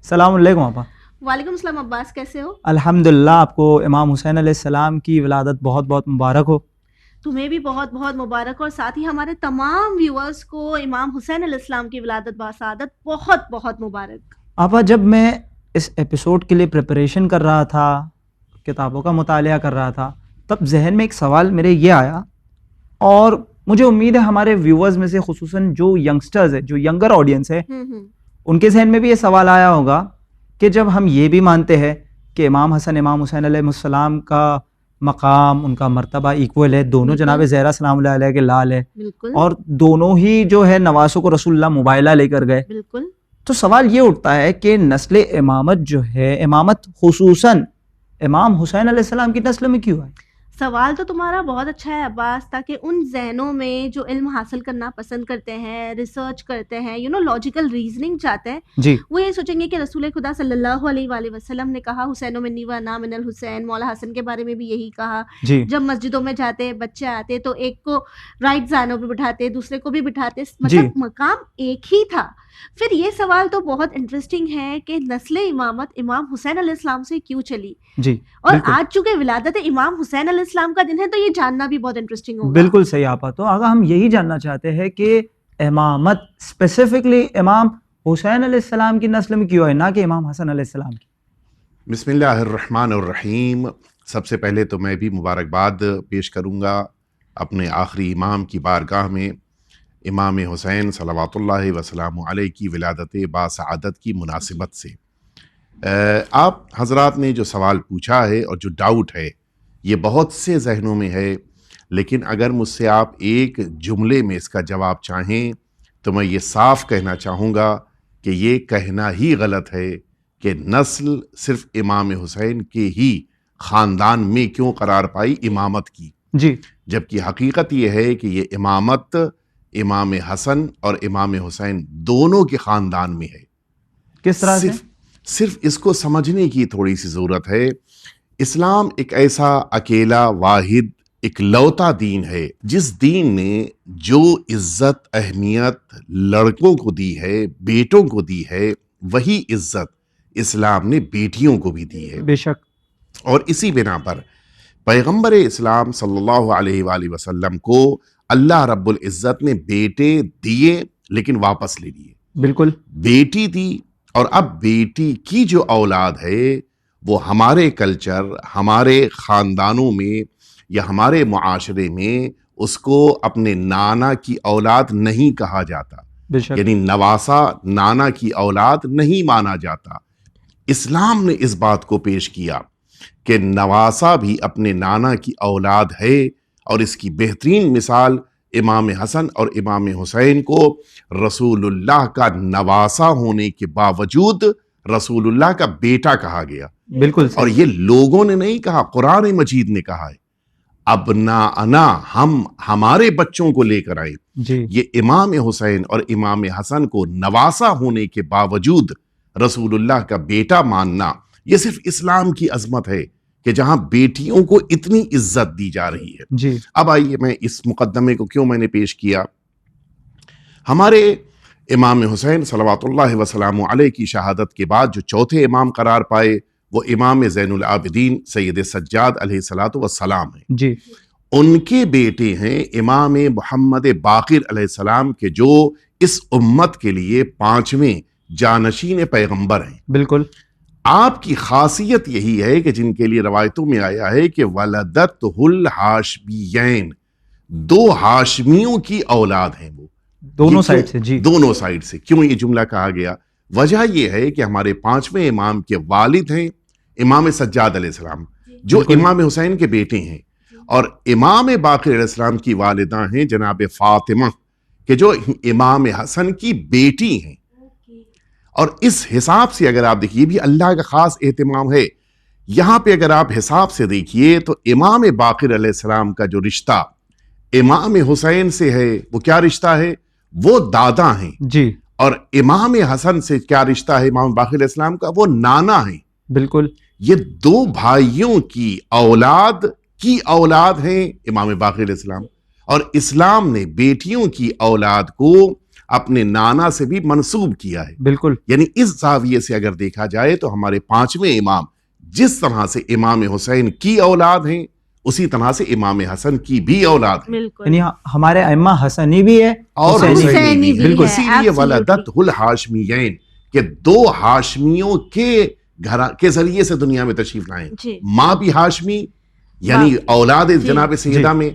السلام علیکم آپا۔ وعلیکم السلام عباس، کیسے ہو؟ الحمدللہ، آپ کو امام حسین علیہ السلام کی ولادت بہت بہت مبارک ہو۔ تمہیں بھی بہت بہت مبارک، اور ساتھ ہی ہمارے تمام ویورز کو امام حسین علیہ السلام کی ولادت باسعادت بہت بہت مبارک۔ آپا، جب میں اس ایپیسوڈ کے لیے پریپریشن کر رہا تھا، کتابوں کا مطالعہ کر رہا تھا، تب ذہن میں ایک سوال میرے یہ آیا، اور مجھے امید ہے ہمارے ویورز میں سے خصوصاً جو ینگسٹرز ہیں، جو ینگر آڈینس ہے، ان کے ذہن میں بھی یہ سوال آیا ہوگا کہ جب ہم یہ بھی مانتے ہیں کہ امام حسن امام حسین علیہ السلام کا مقام، ان کا مرتبہ ایکول ہے، دونوں جناب زہرا سلام اللہ علیہ کے لال ہے، اور دونوں ہی جو ہے نواسوں کو رسول اللہ مبائلہ لے کر گئے، بالکل، تو سوال یہ اٹھتا ہے کہ نسل امامت جو ہے، امامت خصوصاً امام حسین علیہ السلام کی نسل میں کیوں ہے؟ سوال تو تمہارا بہت اچھا ہے عباس، تاکہ ان ذہنوں میں جو علم حاصل کرنا پسند کرتے ہیں، ریسرچ کرتے ہیں، لاجیکل ریزننگ چاہتے ہیں، جی، وہ یہ سوچیں گے کہ رسول خدا صلی اللہ علیہ وآلہ وسلم نے کہا حسین منی و انا من الحسین، مولا حسن کے بارے میں بھی یہی کہا۔ جی، جب مسجدوں میں جاتے بچے آتے تو ایک کو رائٹ زانوں پہ بٹھاتے، دوسرے کو بھی بٹھاتے، مطلب مقام ایک ہی تھا۔ پھر یہ سوال تو بہت انٹرسٹنگ ہے کہ نسل امامت امام حسین علیہ السلام سے کیوں چلی، جی، اور آج چونکہ ولادت امام حسین علیہ السلام کا دن ہے تو یہ جاننا بھی بہت انٹرسٹنگ ہوگا۔ بالکل صحیح آپا۔ تو آگا ہم یہی جاننا چاہتے ہیں کہ امامت اسپیسیفکلی امام حسین علیہ السلام کی نسل میں کیوں ہے، نہ کہ امام حسن علیہ السلام کی۔ بسم اللہ الرحمن الرحیم۔ سب سے پہلے تو میں بھی مبارکباد پیش کروں گا اپنے آخری امام کی بارگاہ میں، امام حسین صلوات اللہ وسلام علیہ کی ولادت باسعادت کی مناسبت سے۔ آپ حضرات نے جو سوال پوچھا ہے اور جو ڈاؤٹ ہے، یہ بہت سے ذہنوں میں ہے، لیکن اگر مجھ سے آپ ایک جملے میں اس کا جواب چاہیں تو میں یہ صاف کہنا چاہوں گا کہ یہ کہنا ہی غلط ہے کہ نسل صرف امام حسین کے ہی خاندان میں کیوں قرار پائی امامت کی، جی، جبکہ حقیقت یہ ہے کہ یہ امامت امام حسن اور امام حسین دونوں کے خاندان میں ہے۔ کس طرح سے؟ صرف اس کو سمجھنے کی تھوڑی سی ضرورت ہے۔ اسلام ایک ایسا اکیلا واحد اکلوتا دین ہے جس دین نے جو عزت اہمیت لڑکوں کو دی ہے، بیٹوں کو دی ہے، وہی عزت اسلام نے بیٹیوں کو بھی دی ہے۔ بے شک۔ اور اسی بنا پر پیغمبر اسلام صلی اللہ علیہ وآلہ وسلم کو اللہ رب العزت نے بیٹے دیے لیکن واپس لے لیے۔ بالکل، بیٹی دی، اور اب بیٹی کی جو اولاد ہے وہ ہمارے کلچر، ہمارے خاندانوں میں یا ہمارے معاشرے میں اس کو اپنے نانا کی اولاد نہیں کہا جاتا، بے شک، یعنی نواسا نانا کی اولاد نہیں مانا جاتا۔ اسلام نے اس بات کو پیش کیا کہ نواسا بھی اپنے نانا کی اولاد ہے، اور اس کی بہترین مثال امام حسن اور امام حسین کو رسول اللہ کا نواسا ہونے کے باوجود رسول اللہ کا بیٹا کہا گیا۔ بالکل اور صحیح۔ یہ لوگوں نے نہیں کہا، قرآن مجید نے کہا ہے، ابناءنا، ہم ہمارے بچوں کو لے کر آئے۔ جی، یہ امام حسین اور امام حسن کو نواسا ہونے کے باوجود رسول اللہ کا بیٹا ماننا، یہ صرف اسلام کی عظمت ہے کہ جہاں بیٹیوں کو اتنی عزت دی جا رہی ہے۔ جی، اب آئیے، میں اس مقدمے کو کیوں میں نے پیش کیا۔ ہمارے امام حسین صلوات اللہ وسلام علیہ کی شہادت کے بعد جو چوتھے امام قرار پائے وہ امام زین العابدین سید سجاد علیہ الصلوۃ والسلام ہیں۔ جی، ان کے بیٹے ہیں امام محمد باقر علیہ السلام کے جو اس امت کے لیے 5ویں جانشین پیغمبر ہیں۔ بالکل، آپ کی خاصیت یہی ہے کہ جن کے لیے روایتوں میں آیا ہے کہ ولدت الہاشمیین، 2 ہاشمیوں کی اولاد ہیں وہ، دونوں سائڈ سے۔ جی، دونوں سائڈ سے۔ کیوں یہ جملہ کہا گیا؟ وجہ یہ ہے کہ ہمارے 5ویں امام کے والد ہیں امام سجاد علیہ السلام، جو امام حسین کے بیٹے ہیں، اور امام باقر علیہ السلام کی والدہ ہیں جناب فاطمہ، کہ جو امام حسن کی بیٹی ہیں۔ اور اس حساب سے اگر آپ دیکھیے، بھی اللہ کا خاص اہتمام ہے یہاں پہ۔ اگر آپ حساب سے دیکھیے تو امام باقر علیہ السلام کا جو رشتہ امام حسین سے ہے وہ کیا رشتہ ہے؟ وہ دادا ہیں۔ جی، اور امام حسن سے کیا رشتہ ہے امام باقر علیہ السلام کا؟ وہ نانا ہیں۔ بالکل، یہ 2 بھائیوں کی اولاد ہیں امام باقر علیہ السلام، اور اسلام نے بیٹیوں کی اولاد کو اپنے نانا سے بھی منسوب کیا ہے. بالکل. یعنی اس زاویے سے اگر دیکھا جائے تو ہمارے پانچویں امام جس طرح سے امام حسین کی اولاد ہیں اسی طرح سے امام حسن کی بھی اولاد ہیں. یعنی ہمارے ائمہ حسنی بھی ہے اور حسینی بھی. بالکل. اسی لیے ولدت الہاشمیین کہ دو ہاشمیوں کے ذریعے سے دنیا میں تشریف لائے. ماں بھی ہاشمی یعنی اولاد جناب سیدہ میں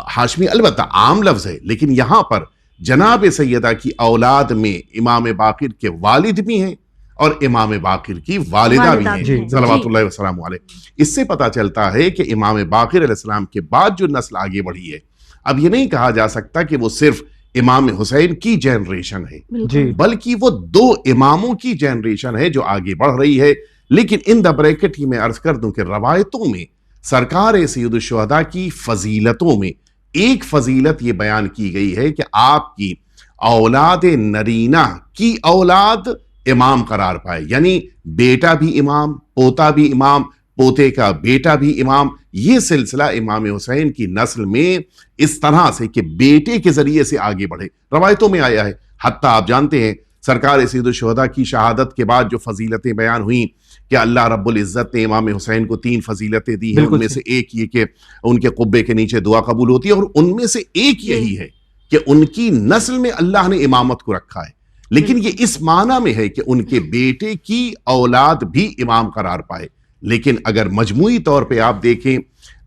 ہاشمی البتہ عام لفظ ہے، لیکن یہاں پر جناب سیدہ کی اولاد میں امام باقر کے والد بھی ہیں اور امام باقر کی والدہ بھی ہیں صلوات اللہ وسلام علیہ. اس سے پتہ چلتا ہے کہ امام باقر علیہ السلام کے بعد جو نسل آگے بڑھی ہے، اب یہ نہیں کہا جا سکتا کہ وہ صرف امام حسین کی جنریشن ہے، بلکہ وہ دو اماموں کی جنریشن ہے جو آگے بڑھ رہی ہے. لیکن ان دا بریکٹ ہی میں عرض کر دوں کہ روایتوں میں سرکار سید الشہداء کی فضیلتوں میں ایک فضیلت یہ بیان کی گئی ہے کہ آپ کی اولاد نرینہ کی اولاد امام قرار پائے، یعنی بیٹا بھی امام، پوتا بھی امام، پوتے کا بیٹا بھی امام. یہ سلسلہ امام حسین کی نسل میں اس طرح سے کہ بیٹے کے ذریعے سے آگے بڑھے روایتوں میں آیا ہے. حتیٰ آپ جانتے ہیں سرکار سید الشہداء کی شہادت کے بعد جو فضیلتیں بیان ہوئیں کہ اللہ رب العزت نے امام حسین کو 3 فضیلتیں دی ہیں. ان میں سے ایک یہ کہ ان کے قبے کے نیچے دعا قبول ہوتی ہے، اور ان میں سے ایک یہی ہے کہ ان کی نسل میں اللہ نے امامت کو رکھا ہے. لیکن یہ اس معنی میں ہے کہ ان کے بیٹے کی اولاد بھی امام قرار پائے. لیکن اگر مجموعی طور پہ آپ دیکھیں،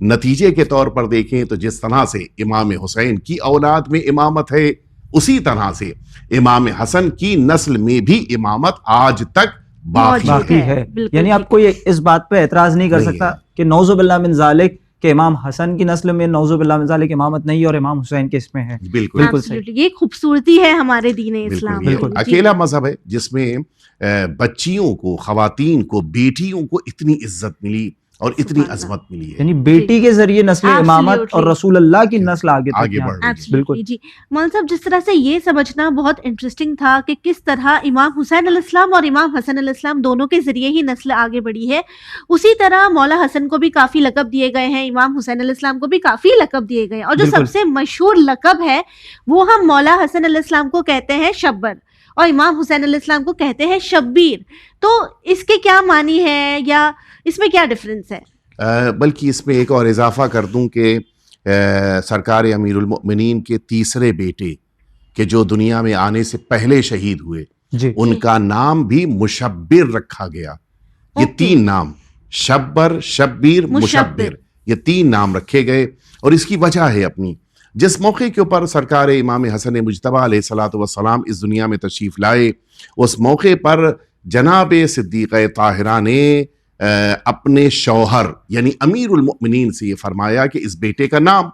نتیجے کے طور پر دیکھیں تو جس طرح سے امام حسین کی اولاد میں امامت ہے اسی طرح سے امام حسن کی نسل میں بھی امامت آج تک باقی ہے. یعنی آپ کوئی اس بات پہ اعتراض نہیں کر سکتا کہ نعوذ باللہ من ذالک کہ امام حسن کی نسل میں نعوذ باللہ من ذالک امامت نہیں اور امام حسین کے اس میں ہے. بالکل صحیح. یہ خوبصورتی ہے ہمارے دین اسلام. بالکل اکیلا مذہب ہے جس میں بچیوں کو، خواتین کو، بیٹیوں کو اتنی عزت ملی اور اتنی عظمت ملی ہے. یعنی بیٹی کے ذریعے نسل امامت اور رسول اللہ کی نسل آگے بڑھ رہی ہے. بالکل جی مولانا صاحب، جس طرح سے یہ سمجھنا بہت انٹرسٹنگ تھا کہ کس طرح امام حسین علیہ السلام اور امام حسن علیہ السلام دونوں کے ذریعے ہی نسل آگے بڑھی ہے، اسی طرح مولا حسن کو بھی کافی لقب دیے گئے ہیں، امام حسین علیہ السلام کو بھی کافی لقب دیے گئے ہیں، اور جو سب سے مشہور لقب ہے وہ ہم مولا حسن علیہ السلام کو کہتے ہیں شبر اور امام حسین علیہ السلام کو کہتے ہیں شبیر. تو اس کے کیا معنی ہے یا اس میں کیا ڈفرنس ہے؟ بلکہ اس میں ایک اور اضافہ کر دوں کہ سرکار امیر المؤمنین کے تیسرے بیٹے کہ جو دنیا میں آنے سے پہلے شہید ہوئے ان کا نام بھی مشبر رکھا گیا. یہ 3 نام شبر، شبیر، مشبر، یہ 3 نام رکھے گئے. اور اس کی وجہ ہے اپنی، جس موقع کے اوپر سرکار امام حسن مجتبیٰ علیہ الصلوۃ والسلام اس دنیا میں تشریف لائے، اس موقع پر جناب صدیقہ طاہرہ نے اپنے شوہر یعنی امیر المؤمنین سے یہ فرمایا کہ اس بیٹے کا نام.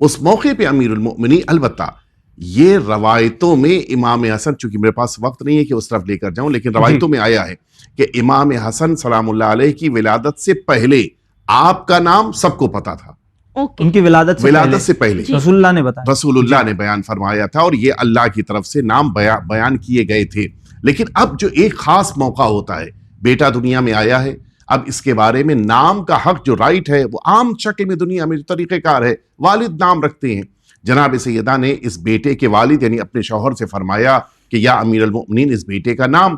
اس موقع پہ امیر المؤمنین، البتہ یہ روایتوں میں امام حسن، چونکہ میرے پاس وقت نہیں ہے کہ اس طرف لے کر جاؤں، لیکن روایتوں میں آیا ہے کہ امام حسن سلام اللہ علیہ کی ولادت سے پہلے آپ کا نام سب کو پتا تھا. ان کی ولادت سے پہلے رسول اللہ نے بتایا، رسول اللہ نے بیان فرمایا تھا، اور یہ اللہ کی طرف سے نام بیان کیے گئے تھے. لیکن اب جو ایک خاص موقع ہوتا ہے، بیٹا دنیا میں آیا ہے، اب اس کے بارے میں نام کا حق جو رائٹ ہے وہ عام شکل میں دنیا میں جو طریقہ کار ہے، والد نام رکھتے ہیں. جناب سیدہ نے اس بیٹے کے والد یعنی اپنے شوہر سے فرمایا کہ یا امیر المؤمنین اس بیٹے کا نام.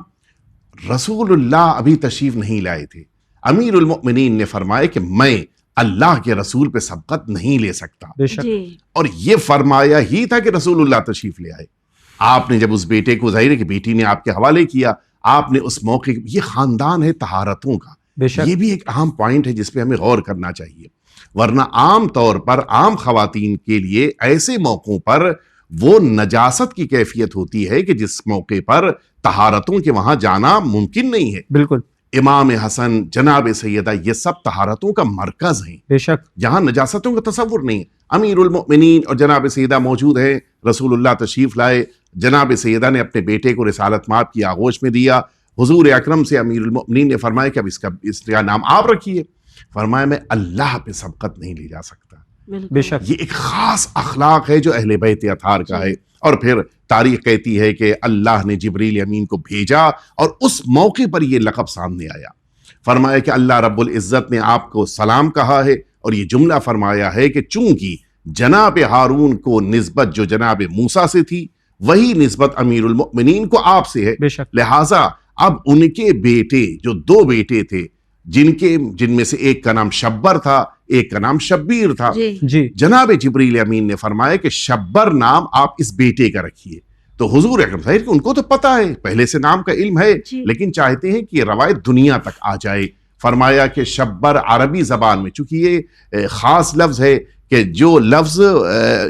رسول اللہ ابھی تشریف نہیں لائے تھے. امیر المؤمنین نے فرمایا کہ میں اللہ کے رسول پہ سبقت نہیں لے سکتا. اور یہ فرمایا ہی تھا کہ رسول اللہ تشریف لے آئے. آپ نے جب اس بیٹے کو، ظاہر ہے کہ بیٹی نے آپ کے حوالے کیا، آپ نے اس موقع، یہ خاندان ہے طہارتوں کا، یہ بھی ایک اہم پوائنٹ ہے جس پہ ہمیں غور کرنا چاہیے. ورنہ عام طور پر عام خواتین کے لیے ایسے موقعوں پر وہ نجاست کی کیفیت ہوتی ہے کہ جس موقع پر طہارتوں کے وہاں جانا ممکن نہیں ہے. بالکل. امام حسن، جناب سیدہ، یہ سب طہارتوں کا مرکز ہیں، بے شک، جہاں نجاستوں کا تصور نہیں. امیر المؤمنین اور جناب سیدہ موجود ہیں، رسول اللہ تشریف لائے، جناب سیدہ نے اپنے بیٹے کو رسالت مآب کی آغوش میں دیا. حضور اکرم سے امیر المؤمنین نے فرمایا کہ اب اس کا نام آپ رکھیے. فرمایا میں اللہ پہ سبقت نہیں لے جا سکتا. بے شک، یہ ایک خاص اخلاق ہے جو اہل بیت اطہار کا ہے. اور پھر تاریخ کہتی ہے کہ اللہ نے جبریل امین کو بھیجا اور اس موقع پر یہ لقب سامنے آیا. فرمایا کہ اللہ رب العزت نے آپ کو سلام کہا ہے، اور یہ جملہ فرمایا ہے کہ چونکہ جناب ہارون کو نسبت جو جناب موسیٰ سے تھی وہی نسبت امیر المؤمنین کو آپ سے ہے. بے شک. لہٰذا اب ان کے بیٹے جو 2 بیٹے تھے جن میں سے ایک کا نام شبر تھا ایک کا نام شبیر تھا, جی جناب جبریل امین نے فرمایا کہ شبر نام آپ اس بیٹے کا رکھیے. تو حضور اکرم صلی اللہ علیہ وسلم ان کو تو پتا ہے, پہلے سے نام کا علم ہے, لیکن چاہتے ہیں کہ یہ روایت دنیا تک آ جائے. فرمایا کہ شبر عربی زبان میں, چونکہ یہ خاص لفظ ہے کہ جو لفظ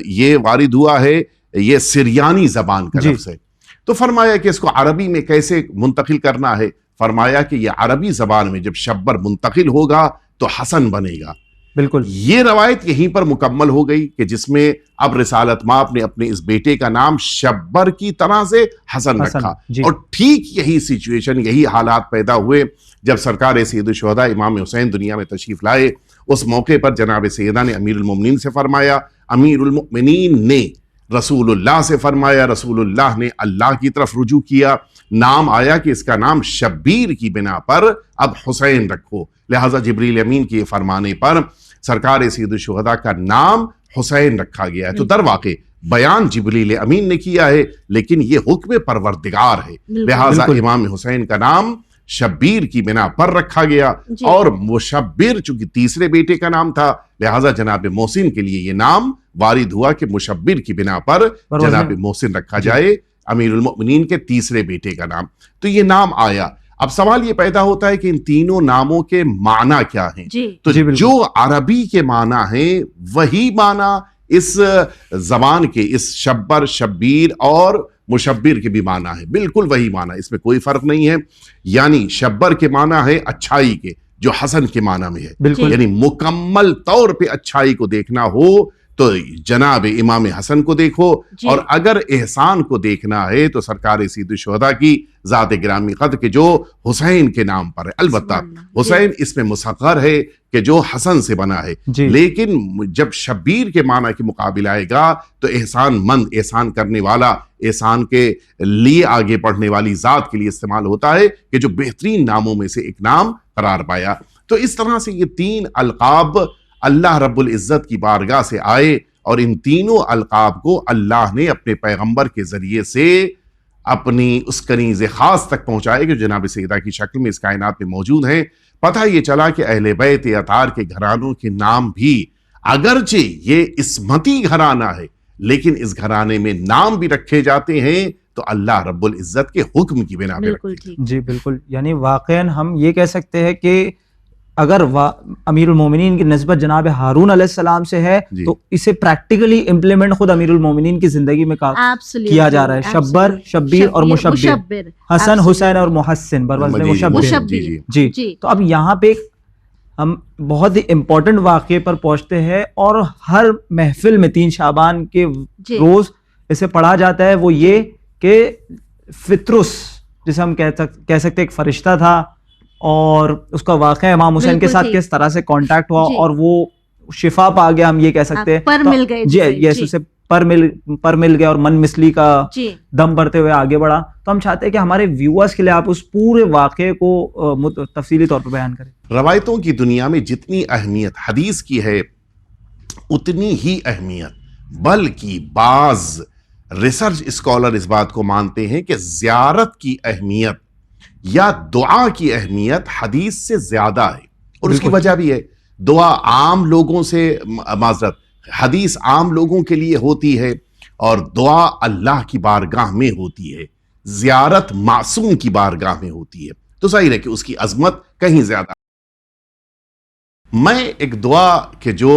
یہ وارد ہوا ہے یہ سریانی زبان کا لفظ ہے, تو فرمایا کہ اس کو عربی میں کیسے منتقل کرنا ہے. فرمایا کہ یہ عربی زبان میں جب شبر منتقل ہوگا تو حسن بنے گا. بالکل. یہ روایت یہیں پر مکمل ہو گئی کہ جس میں اب رسالت ماپ نے اپنے اس بیٹے کا نام شبر کی طرح سے حسن رکھا. اور ٹھیک یہی سچویشن, یہی حالات پیدا ہوئے جب سرکار سید الشہداء امام حسین دنیا میں تشریف لائے. اس موقع پر جناب سیدہ نے امیر المومنین سے فرمایا, امیر المؤمنین نے رسول اللہ سے فرمایا, رسول اللہ نے اللہ کی طرف رجوع کیا. نام آیا کہ اس کا نام شبیر کی بنا پر اب حسین رکھو. لہٰذا جبریل امین کے فرمانے پر سرکار سید الشہداء کا نام حسین رکھا گیا ہے. تو در واقع بیان جبریل امین نے کیا ہے, لیکن یہ حکم پروردگار ہے. لہٰذا امام حسین کا نام شبیر کی بنا پر رکھا گیا, اور وہ شبیر چونکہ تیسرے بیٹے کا نام تھا, لہٰذا جناب محسن کے لیے یہ نام وارد ہوا کہ مشبر کی بنا پر جناب محسن رکھا جائے, امیر المؤمنین کے تیسرے بیٹے کا نام. تو یہ نام آیا. اب سوال یہ پیدا ہوتا ہے کہ ان تینوں ناموں کے معنی کیا ہیں. تو جو عربی کے معنی ہیں وہی معنی اس زبان کے, اس شبر, شبیر اور مشبر کے بھی معنی ہے, بالکل وہی معنی, اس میں کوئی فرق نہیں ہے. یعنی شبر کے معنی ہے اچھائی کے, جو حسن کے معنی میں ہے. یعنی مکمل طور پہ اچھائی کو دیکھنا ہو تو جناب امام حسن کو دیکھو, اور اگر احسان کو دیکھنا ہے تو سرکار سید الشہداء کی ذات گرامی قدر کے جو حسین کے نام پر ہے. البتہ حسین اس میں مصغر ہے کہ جو حسن سے بنا ہے, لیکن جب شبیر کے معنی کے مقابل آئے گا تو احسان مند, احسان کرنے والا, احسان کے لیے آگے بڑھنے والی ذات کے لیے استعمال ہوتا ہے, کہ جو بہترین ناموں میں سے ایک نام قرار پایا. تو اس طرح سے یہ 3 القاب اللہ رب العزت کی بارگاہ سے آئے, اور ان تینوں القاب کو اللہ نے اپنے پیغمبر کے ذریعے سے اپنی اس کنیز خاص تک پہنچائے کہ جناب سیدہ کی شکل میں اس کائنات میں موجود ہیں. پتہ یہ چلا کہ اہل بیت اطہار کے گھرانوں کے نام بھی اگرچہ یہ عصمتی گھرانہ ہے, لیکن اس گھرانے میں نام بھی رکھے جاتے ہیں تو اللہ رب العزت کے حکم کی بنا پہ رکھتے ہیں. جی بالکل. یعنی واقعاً ہم یہ کہہ سکتے ہیں کہ اگر امیر المومنین کی نسبت جناب ہارون علیہ السلام سے ہے تو اسے پریکٹیکلی امپلیمنٹ خود امیر المومنین کی زندگی میں کیا جا رہا ہے. شبر, شبیر اور مشبر, حسن, حسین اور محسن بروزن مشبر. جی تو اب یہاں پہ ہم بہت ہی امپورٹنٹ واقعے پر پہنچتے ہیں, اور ہر محفل میں 3 شعبان کے روز اسے پڑھا جاتا ہے. وہ یہ کہ فطرس, جسے ہم کہہ سکتے ایک فرشتہ تھا, اور اس کا واقعہ امام حسین کے ساتھ کس طرح سے کانٹیکٹ ہوا اور وہ شفا پا گیا, ہم یہ کہہ سکتے ہیں پر مل گئے. جی یس, اسے پر مل گیا اور من مثلی کا دم بھرتے ہوئے آگے بڑھا. تو ہم چاہتے ہیں کہ ہمارے ویورز کے لیے آپ اس پورے واقعے کو تفصیلی طور پر بیان کریں. روایتوں کی دنیا میں جتنی اہمیت حدیث کی ہے اتنی ہی اہمیت, بلکہ بعض ریسرچ اسکالر اس بات کو مانتے ہیں کہ زیارت کی اہمیت یا دعا کی اہمیت حدیث سے زیادہ ہے. اور اس کی وجہ بھی ہے, دعا عام لوگوں سے, معذرت, حدیث عام لوگوں کے لیے ہوتی ہے اور دعا اللہ کی بارگاہ میں ہوتی ہے, زیارت معصوم کی بارگاہ میں ہوتی ہے. تو ظاہر ہے کہ اس کی عظمت کہیں زیادہ. میں ایک دعا کہ جو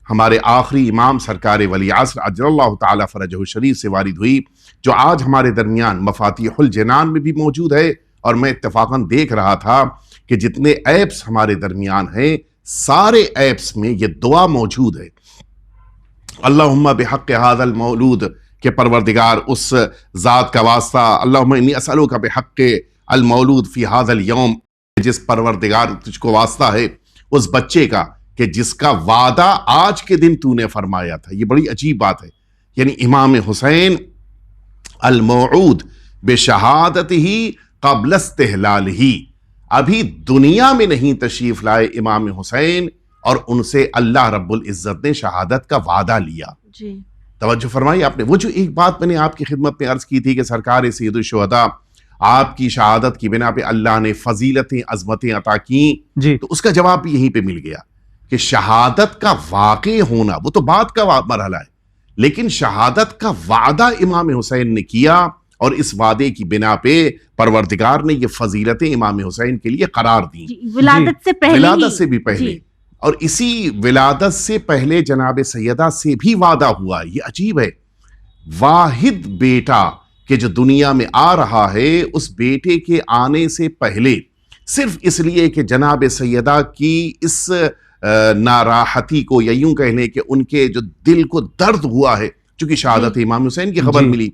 ہمارے آخری امام سرکار ولی عصر عجل اللہ تعالی فرجہ الشریف سے وارد ہوئی, جو آج ہمارے درمیان مفاتیح الجنان میں بھی موجود ہے, اور میں اتفاقاً دیکھ رہا تھا کہ جتنے ایپس ہمارے درمیان ہیں سارے ایپس میں یہ دعا موجود ہے. اللہم بحق ھذا المولود, کہ پروردگار اس ذات کا واسطہ, اللہم انی اسألک بحق المولود فی ھذا اليوم, جس پروردگار تجھ کو واسطہ ہے اس بچے کا کہ جس کا وعدہ آج کے دن تو نے فرمایا تھا. یہ بڑی عجیب بات ہے. یعنی امام حسین الموعود بشہادتہ قبل استحلالہ, ابھی دنیا میں نہیں تشریف لائے امام حسین, اور ان سے اللہ رب العزت نے شہادت کا وعدہ لیا. توجہ فرمائی آپ نے. وہ جو ایک بات میں نے آپ کی خدمت میں عرض کی تھی کہ سرکار سید الشہداء آپ کی شہادت کی بنا پہ اللہ نے فضیلتیں عظمتیں عطا کیں, جی تو اس کا جواب بھی یہیں پہ مل گیا کہ شہادت کا واقع ہونا وہ تو بعد کا مرحلہ ہے, لیکن شہادت کا وعدہ امام حسین نے کیا, اور اس وعدے کی بنا پہ پروردگار نے یہ فضیلتیں امام حسین کے لیے قرار دیں ولادت سے پہلے, ولادت سے بھی پہلے, اور اسی ولادت سے پہلے جناب سیدہ سے بھی وعدہ ہوا. یہ عجیب ہے, واحد بیٹا کہ جو دنیا میں آ رہا ہے, اس بیٹے کے آنے سے پہلے صرف اس لیے کہ جناب سیدہ کی اس ناراحتی کو, یا یوں کہنے کہ ان کے جو دل کو درد ہوا ہے چونکہ شہادت امام حسین کی خبر ملی,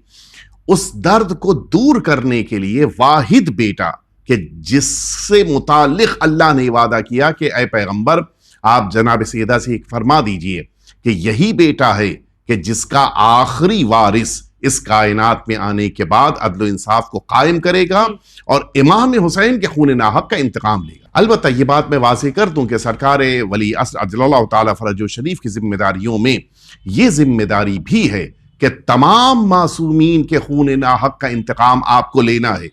اس درد کو دور کرنے کے لیے واحد بیٹا کہ جس سے متعلق اللہ نے وعدہ کیا کہ اے پیغمبر آپ جناب سیدہ سے ایک فرما دیجئے کہ یہی بیٹا ہے کہ جس کا آخری وارث اس کائنات میں آنے کے بعد عدل و انصاف کو قائم کرے گا اور امام حسین کے خون ناحق کا انتقام لے گا. البتہ یہ بات میں واضح کر دوں کہ سرکار ولی عصر عجل اللہ تعالی فرجہ شریف کی ذمہ داریوں میں یہ ذمہ داری بھی ہے کہ تمام معصومین کے خون ناحق کا انتقام آپ کو لینا ہے,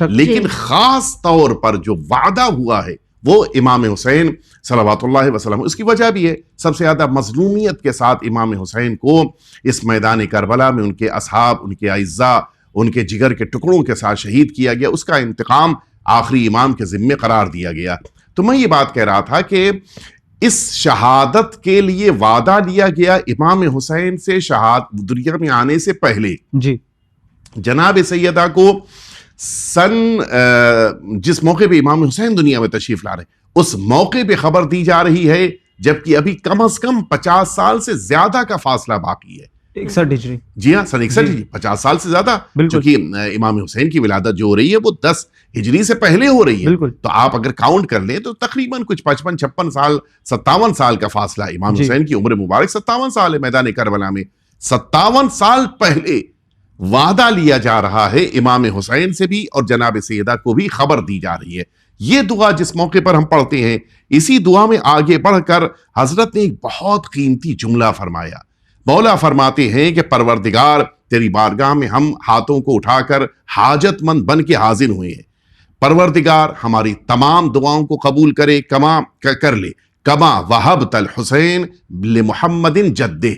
لیکن خاص طور پر جو وعدہ ہوا ہے وہ امام حسین صلوات اللہ وسلم. اس کی وجہ بھی ہے, سب سے زیادہ مظلومیت کے ساتھ امام حسین کو اس میدان کربلا میں ان کے اصحاب, ان کے اعزاء, ان کے جگر کے ٹکڑوں کے ساتھ شہید کیا گیا. اس کا انتقام آخری امام کے ذمے قرار دیا گیا. تو میں یہ بات کہہ رہا تھا کہ اس شہادت کے لیے وعدہ لیا گیا امام حسین سے شہادت دنیا میں آنے سے پہلے. جی جناب سیدہ کو جس موقع پہ امام حسین دنیا میں تشریف لا رہے اس موقع پہ خبر دی جا رہی ہے جبکہ ابھی کم از کم 50 سال سے زیادہ کا فاصلہ باقی ہے. 61 ہجری. جی ہاں, سن 61 ہجری, 50 سال سے زیادہ, کیونکہ امام حسین کی ولادت جو ہو رہی ہے وہ 10 ہجری سے پہلے ہو رہی ہے. تو آپ اگر کاؤنٹ کر لیں تو تقریباً کچھ 55-56 سال 57 سال کا فاصلہ. امام حسین کی عمر مبارک 57 سال ہے میدان کربلا میں. 57 سال پہلے وعدہ لیا جا رہا ہے امام حسین سے بھی, اور جناب سیدہ کو بھی خبر دی جا رہی ہے. یہ دعا جس موقع پر ہم پڑھتے ہیں, اسی دعا میں آگے بڑھ کر حضرت نے ایک بہت قیمتی جملہ فرمایا. مولا فرماتے ہیں کہ پروردگار تیری بارگاہ میں ہم ہاتھوں کو اٹھا کر حاجت مند بن کے حاضر ہوئے ہیں. پروردگار ہماری تمام دعاؤں کو قبول کرے, کر لے کما وہبت الحسین لمحمد جدہ.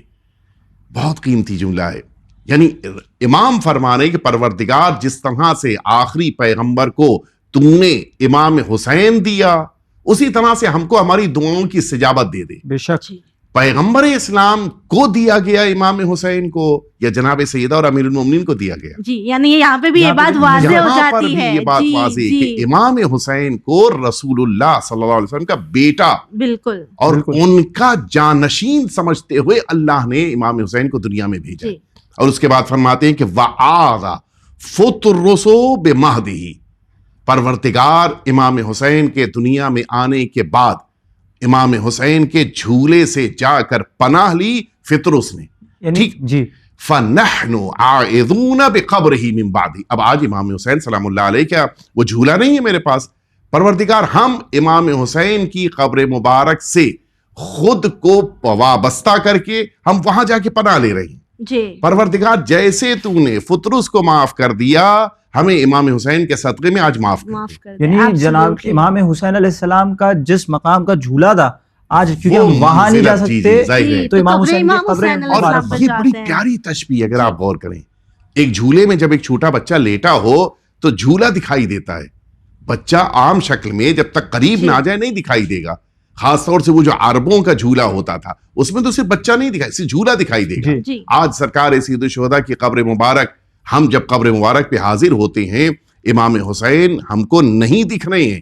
بہت قیمتی جملہ ہے. یعنی امام فرمانے کہ پروردگار جس طرح سے آخری پیغمبر کو تو نے امام حسین دیا, اسی طرح سے ہم کو ہماری دعاؤں کی استجابت دے دے. بے شک پیغمبر اسلام کو دیا گیا امام حسین کو, یا جناب سیدہ اور امیر المومنین کو دیا گیا؟ جی, یعنی یہاں پہ بھی یہ بات واضح ہو جاتی ہے. یہ بات واضح کہ امام حسین کو رسول اللہ صلی اللہ علیہ وسلم کا بیٹا بالکل اور ان کا جانشین سمجھتے ہوئے اللہ نے امام حسین کو دنیا میں بھیجا. اور اس کے بعد فرماتے ہیں کہ وَعَاذَ فُطْرُسُ بِمَهْدِهِ, پروردگار امام حسین کے دنیا میں آنے کے بعد امام حسین کے جھولے سے جا کر پناہ لی فطرس نے. ٹھیک جی. فَنَحْنُ عَائِذُونَ بِقَبْرِهِ مِن بَعْدِ. اب آج امام حسین سلام اللہ علیہ کیا وہ جھولا نہیں ہے میرے پاس؟ پروردگار ہم امام حسین کی قبر مبارک سے خود کو وابستہ کر کے ہم وہاں جا کے پناہ لے رہے ہیں. پروردگار جیسے تو نے فطرس کو معاف کر دیا, ہمیں امام حسین کے صدقے میں آج معاف کر دے. یعنی جناب امام حسین علیہ السلام کا جس مقام کا جھولا تھا, آج کیونکہ ہم وہاں نہیں جا سکتے تو امام حسین کی قبر. اور یہ بڑی پیاری تشبیہ اگر آپ غور کریں, ایک جھولے میں جب ایک چھوٹا بچہ لیٹا ہو تو جھولا دکھائی دیتا ہے. بچہ عام شکل میں جب تک قریب نہ آ جائے نہیں دکھائی دے گا, خاص طور سے وہ جو عربوں کا جھولا ہوتا تھا اس میں تو صرف بچہ نہیں دکھائی, صرف جھولا دکھائی دے گا. آج سرکار سید الشہداء کی قبر مبارک, ہم جب قبر مبارک پہ حاضر ہوتے ہیں امام حسین ہم کو نہیں دکھ رہے ہیں,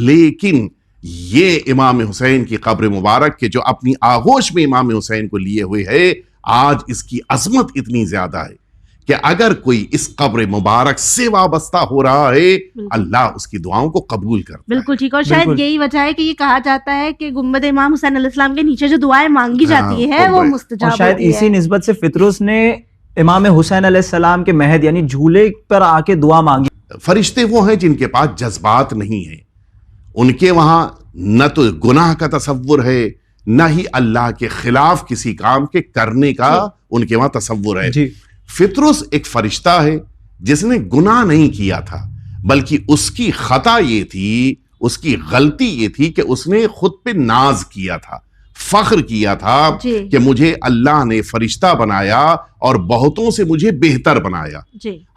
لیکن یہ امام حسین کی قبر مبارک کے جو اپنی آغوش میں امام حسین کو لیے ہوئے ہے, آج اس کی عظمت اتنی زیادہ ہے کہ اگر کوئی اس قبر مبارک سے وابستہ ہو رہا ہے اللہ اس کی دعاؤں کو قبول کرتا ہے. بالکل ٹھیک. اور شاید یہی وجہ ہے کہ یہ کہا جاتا ہے کہ گنبد امام حسین علیہ السلام کے نیچے جو دعائیں مانگی جاتی ہے وہ مستجاب ہوتی ہے. شاید اسی نسبت سے فطرس نے امام حسین علیہ السلام کے مہد یعنی جھولے پر آ کے دعا مانگی. فرشتے وہ ہیں جن کے پاس جذبات نہیں ہیں, ان کے وہاں نہ تو گناہ کا تصور ہے, نہ ہی اللہ کے خلاف کسی کام کے کرنے کا ان کے وہاں تصور ہے. جی فطرس ایک فرشتہ ہے جس نے گناہ نہیں کیا تھا، بلکہ اس کی خطا یہ تھی، اس کی غلطی یہ تھی کہ اس نے خود پہ ناز کیا تھا، فخر کیا تھا کہ مجھے اللہ نے فرشتہ بنایا اور بہتوں سے مجھے بہتر بنایا.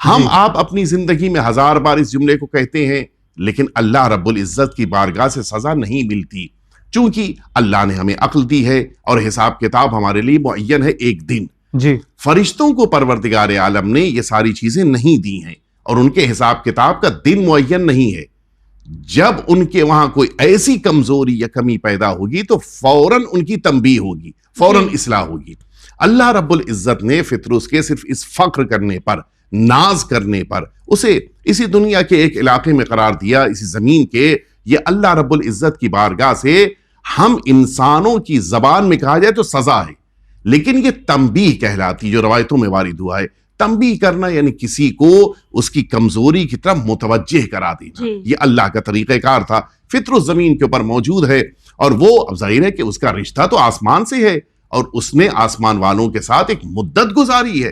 ہم آپ اپنی زندگی میں 1000 بار اس جملے کو کہتے ہیں، لیکن اللہ رب العزت کی بارگاہ سے سزا نہیں ملتی، چونکہ اللہ نے ہمیں عقل دی ہے اور حساب کتاب ہمارے لیے معین ہے ایک دن. جی فرشتوں کو پروردگار عالم نے یہ ساری چیزیں نہیں دی ہیں اور ان کے حساب کتاب کا دن معین نہیں ہے. جب ان کے وہاں کوئی ایسی کمزوری یا کمی پیدا ہوگی تو فوراً ان کی تنبیہ ہوگی، فوراً اصلاح ہوگی. اللہ رب العزت نے فطرس کے صرف اس فخر کرنے پر، ناز کرنے پر اسے اسی دنیا کے ایک علاقے میں قرار دیا، اسی زمین کے. یہ اللہ رب العزت کی بارگاہ سے ہم انسانوں کی زبان میں کہا جائے تو سزا ہے، لیکن یہ تنبیہ کہلاتی جو روایتوں میں وارد ہوا ہے. تنبیہ کرنا یعنی کسی کو اس کی کمزوری کی طرف متوجہ کرا دینا. یہ اللہ کا طریقہ کار تھا. فطرس زمین کے اوپر موجود ہے اور وہ اب ظاہر ہے کہ اس کا رشتہ تو آسمان سے ہے اور اس نے آسمان والوں کے ساتھ ایک مدت گزاری ہے.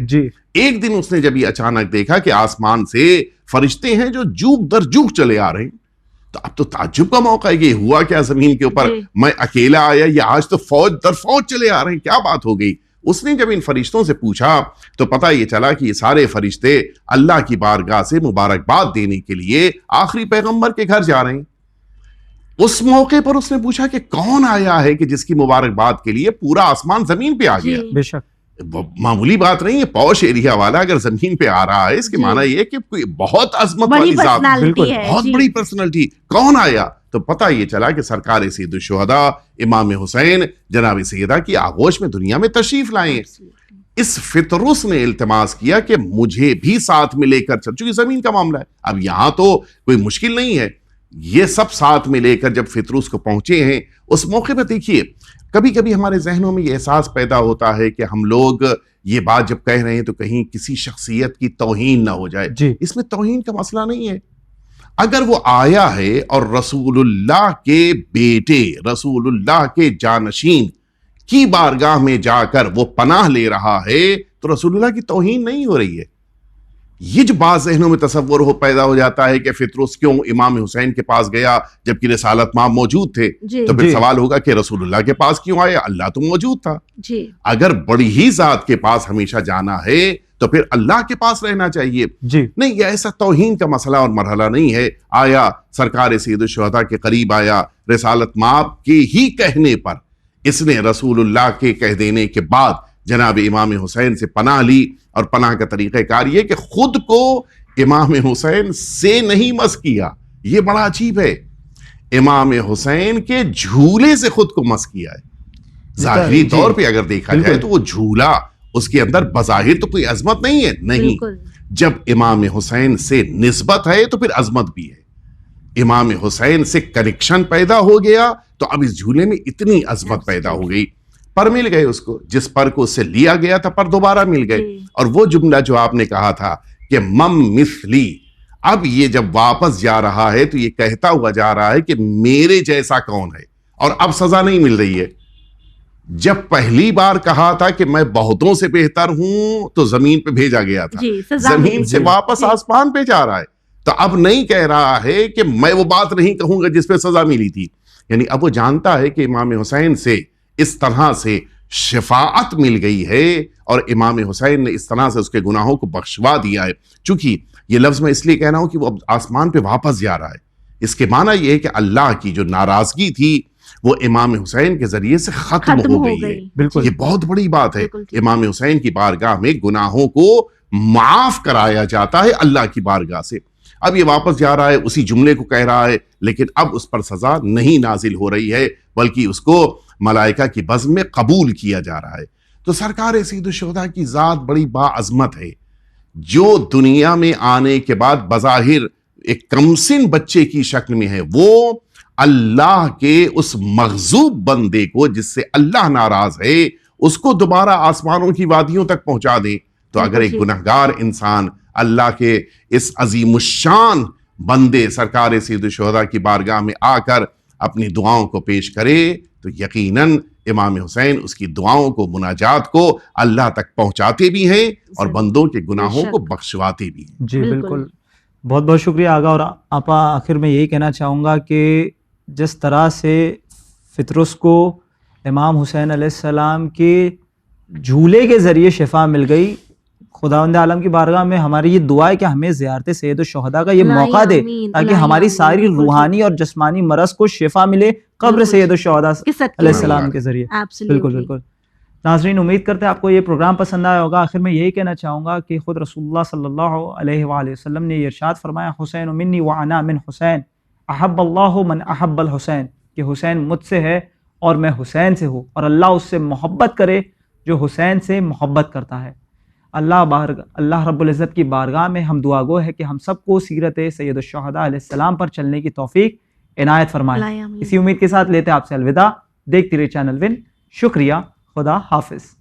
ایک دن اس نے جب یہ اچانک دیکھا کہ آسمان سے فرشتے ہیں جو جوک در جوک چلے آ رہے ہیں، تو اب تو تعجب کا موقع ہے کہ ہوا کیا زمین کے اوپر؟ میں اکیلا آیا یا آج تو فوج در فوج چلے آ رہے ہیں، کیا بات ہو گئی؟ اس نے جب ان فرشتوں سے پوچھا تو پتہ یہ چلا کہ یہ سارے فرشتے اللہ کی بارگاہ سے مبارکباد دینے کے لیے آخری پیغمبر کے گھر جا رہے ہیں. اس موقع پر اس نے پوچھا کہ کون آیا ہے کہ جس کی مبارکباد کے لیے پورا آسمان زمین پہ آ گیا؟ بے شک معمولی بات نہیں ہے. پوش ایریا والا اگر زمین پہ آ رہا ہے اس کے معنی یہ ہے کہ کوئی بہت عظمت والی ذات، بہت بڑی پرسنالٹی. کون آیا؟ تو پتہ یہ چلا کہ سرکار سید الشہداء امام حسین جناب سیدہ کی آغوش میں دنیا میں تشریف لائے. اس فطرس نے التماس کیا کہ مجھے بھی ساتھ میں لے کر چل، چونکہ زمین کا معاملہ ہے، اب یہاں تو کوئی مشکل نہیں ہے. یہ سب ساتھ میں لے کر جب فطرس کو پہنچے ہیں اس موقع پہ دیکھیے کبھی کبھی ہمارے ذہنوں میں یہ احساس پیدا ہوتا ہے کہ ہم لوگ یہ بات جب کہہ رہے ہیں تو کہیں کسی شخصیت کی توہین نہ ہو جائے. اس میں توہین کا مسئلہ نہیں ہے. اگر وہ آیا ہے اور رسول اللہ کے بیٹے، رسول اللہ کے جانشین کی بارگاہ میں جا کر وہ پناہ لے رہا ہے تو رسول اللہ کی توہین نہیں ہو رہی ہے. یہ جو بعض ذہنوں میں تصور پیدا ہو جاتا ہے کہ فطرس کیوں امام حسین کے پاس گیا جبکہ رسالت مآب موجود تھے، تو پھر سوال ہوگا کہ رسول اللہ کے پاس کیوں آیا؟ اللہ تو موجود تھا. اگر بڑی ہی ذات کے پاس ہمیشہ جانا ہے تو پھر اللہ کے پاس رہنا چاہیے. نہیں، یہ ایسا توہین کا مسئلہ اور مرحلہ نہیں ہے. آیا سرکار سید الشہداء کے قریب آیا، رسالت مآب کے ہی کہنے پر اس نے رسول اللہ کے کہہ دینے کے بعد جناب امام حسین سے پناہ لی. اور پناہ کا طریقہ کار یہ کہ خود کو امام حسین سے نہیں مس کیا. یہ بڑا عجیب ہے. امام حسین کے جھولے سے خود کو مس کیا ہے. ظاہری طور پہ اگر دیکھا جائے تو وہ جھولا اس کے اندر بظاہر تو کوئی عظمت نہیں ہے. نہیں، جب امام حسین سے نسبت ہے تو پھر عظمت بھی ہے. امام حسین سے کنیکشن پیدا ہو گیا تو اب اس جھولے میں اتنی عظمت پیدا ہو گئی. پر مل گئے اس کو، جس پر کو اس سے لیا گیا تھا پر دوبارہ مل گئے. اور وہ جملہ جو آپ نے کہا تھا کہ مم مثلی، اب یہ جب واپس جا رہا ہے تو یہ کہتا ہوا جا رہا ہے کہ میرے جیسا کون ہے. اور اب سزا نہیں مل رہی ہے. جب پہلی بار کہا تھا کہ میں بہتوں سے بہتر ہوں تو زمین پہ بھیجا گیا تھا، زمین سے واپس آسمان پہ جا رہا ہے. تو اب نہیں کہہ رہا ہے کہ میں وہ بات نہیں کہوں گا جس پہ سزا ملی تھی. یعنی اب وہ جانتا ہے کہ امام حسین سے اس طرح سے شفاعت مل گئی ہے اور امام حسین نے اس طرح سے اس کے گناہوں کو بخشوا دیا ہے. چونکہ یہ لفظ میں اس لیے کہہ رہا ہوں کہ وہ اب آسمان پہ واپس جا رہا ہے. اس کے معنی یہ ہے کہ اللہ کی جو ناراضگی تھی وہ امام حسین کے ذریعے سے ختم ہو گئی ہے. بالکل، یہ بہت بڑی بات ہے. امام حسین کی بارگاہ میں گناہوں کو معاف کرایا جاتا ہے اللہ کی بارگاہ سے. اب یہ واپس جا رہا ہے، اسی جملے کو کہہ رہا ہے، لیکن اب اس پر سزا نہیں نازل ہو رہی ہے بلکہ اس کو ملائکہ کی بزم میں قبول کیا جا رہا ہے. تو سرکار سید الشہداء کی ذات بڑی باعظمت ہے، جو دنیا میں آنے کے بعد بظاہر ایک کمسن بچے کی شکل میں ہے. وہ اللہ کے اس مغضوب بندے کو جس سے اللہ ناراض ہے اس کو دوبارہ آسمانوں کی وادیوں تک پہنچا دے. تو اگر ایک گنہگار انسان اللہ کے اس عظیم الشان بندے سرکار سید الشہداء کی بارگاہ میں آ کر اپنی دعاؤں کو پیش کرے تو یقیناً امام حسین اس کی دعاؤں کو، مناجات کو اللہ تک پہنچاتے بھی ہیں اور بندوں کے گناہوں کو بخشواتے بھی ہیں۔ جی بالکل، بہت بہت شکریہ آغا۔ اور آپا آخر میں یہی کہنا چاہوں گا کہ جس طرح سے فطرس کو امام حسین علیہ السلام کے جھولے کے ذریعے شفا مل گئی، خداوند عالم کی بارگاہ میں ہماری یہ دعا ہے کہ ہمیں زیارت سید الشہداء کا یہ موقع دے تاکہ ہماری ساری روحانی اور جسمانی مرض کو شفا ملے قبر سید الشہداء علیہ السلام کے ذریعے۔ بالکل بالکل۔ ناظرین، امید کرتے ہیں آپ کو یہ پروگرام پسند آیا ہوگا۔ آخر میں یہی کہنا چاہوں گا کہ خود رسول اللہ صلی اللہ علیہ وآلہ وسلم نے یہ ارشاد فرمایا، حسین منی وانا من حسین، احب اللہ من احب الحسین، کہ حسین مجھ سے ہے اور میں حسین سے ہوں، اور اللہ اس سے محبت کرے جو حسین سے محبت کرتا ہے۔ اللہ رب العزت کی بارگاہ میں ہم دعا گو ہے کہ ہم سب کو سیرت سید الشہداء علیہ السلام پر چلنے کی توفیق عنایت فرمائے۔ اسی امید کے ساتھ لیتے ہیں آپ سے الوداع۔ دیکھتے رہیے چینل ون۔ شکریہ، خدا حافظ۔